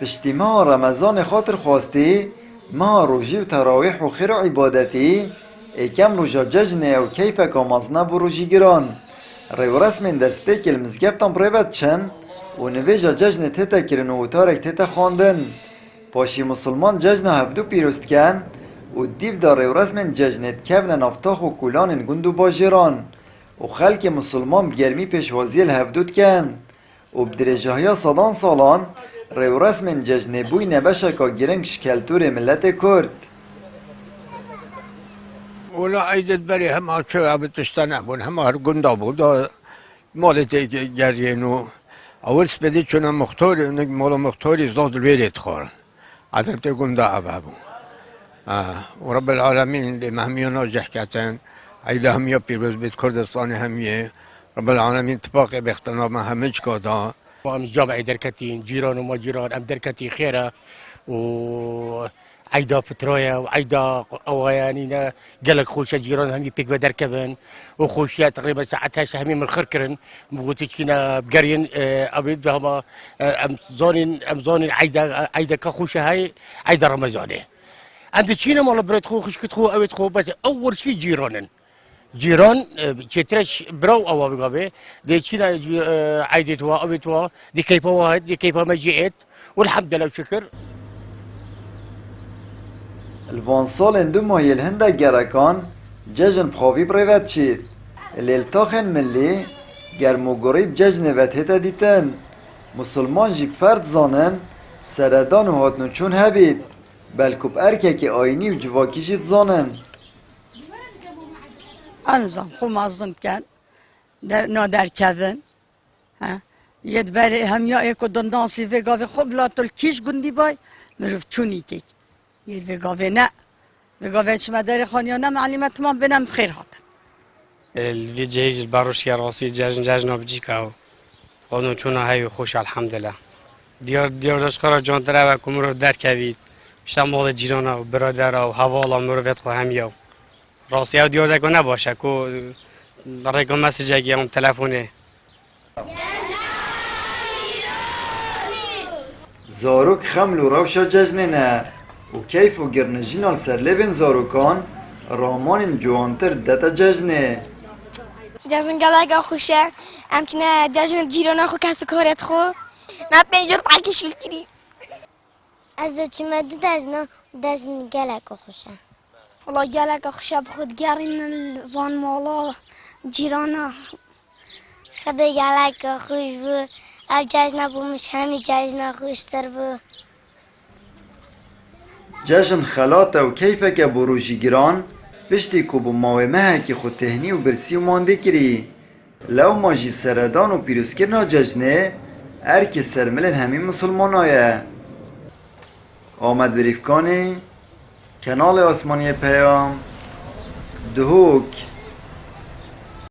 پشتی ماه رمضان خاطر خواستی ماه روژی و تراویح و خیر و عبادتی ایکم روژا ججنه و کیفک و مزنه بو روژی گران ریو رسم دست پیکل مزگفتم پریوت چن و نویجا ججنه تیتا کرن و تارک تیتا خواندن پاشی مسلمان ججن هفدو پیروست کن و دیو دا ریو رسم ججنت کبن نفتاخ و کولان گندو باجران و خلک مسلمان بگرمی پیشوازی الهفدود کن و بدرجه های صدان سالان ریو رسم ججنه بوی نبشکا گرنگش کلتور ملت کرد ولا عيدت بري هم شو بتشتنع بون هم هرقندا بود مالتي جرينو اول سبدي چون مختار مال مختاري زاد الويرت خار عادت قندا ابابو ورب العالمين اللي مهمينا جحكتن عيدا هم يا بيروز بيت كردستان هم رب العالمين اتفاق باختنا ما همج كادا وام جامع دركتين جيران وما جيران ام دركتي خيره و عيدا فترايا وعيدا اوانينا قالك خوشا جيران هم يبيك بدركبن وخوشيا تقريبا ساعتها سهمي من الخركرن بوتيكينا بقرين ابيد بهما امزونين عيدا كخوشا هاي عيدا رمضاني عند تشينا مال بريت خوش كتخو ابيت خو بس اول شيء جيران كترش برو او بقابه دي تشينا عيدتوا ابيتوا دي كيفا واحد دي كيفا ما جيت والحمد لله وشكر الوان سال اندو ماهی الهنده گرکان ججن بخوابی بریوت چید الالتاخن ملی گرموگوریب ججن وطهتا دیتن مسلمان جی فرد زانن سردان و هاتنو چون هبید بلکوب ارکه آینی و جواکی جید زانن انظام خو مازم کن نادر کذن ید بری هم یا ایکو دندانسی وگاوی خوب لاتل کیش گندی بای مروف چونی تیک ید وگاوی نه وگاوی چه مداری خانیانه معلیمت ما بنام خیر هاتن الوی جهیج البروش یا راسی ججن آبجی که خانو چونه هایی خوش الحمدلله دیار داشت خرا جان تره و کمرو در کوید بیشتر مال جیرانه و برادر و حوالا مروفت خو هم یاو راستی او دیار دکو نباشه که رقم مسیج اگه هم تلفونه زاروک خمل و روشا ججنه نه و کیف و گرنجینال سرلبین زاروکان رامان جوانتر دتا ججنه جزن گلگا خوشه همچنه جزن جیران خو کس کارت خو نه پنجر پاکشول کری از چمدو جزن گلگا خوشه والله گلگا خوشه بخود گرین وان مالا جیرانا خدا گلگا خوش بو او جزن بومش همی جزن خوشتر بو جشن خلاطه و کیفه که بروژی گران پشتی که بو ماومه که خود تهنی و برسی و مانده کری لو ماجی سردان و پیروز کرنا جشنه ار که سرملن همین مسلمان آیه آمد بریفکانی کنال آسمانی پیام دهوک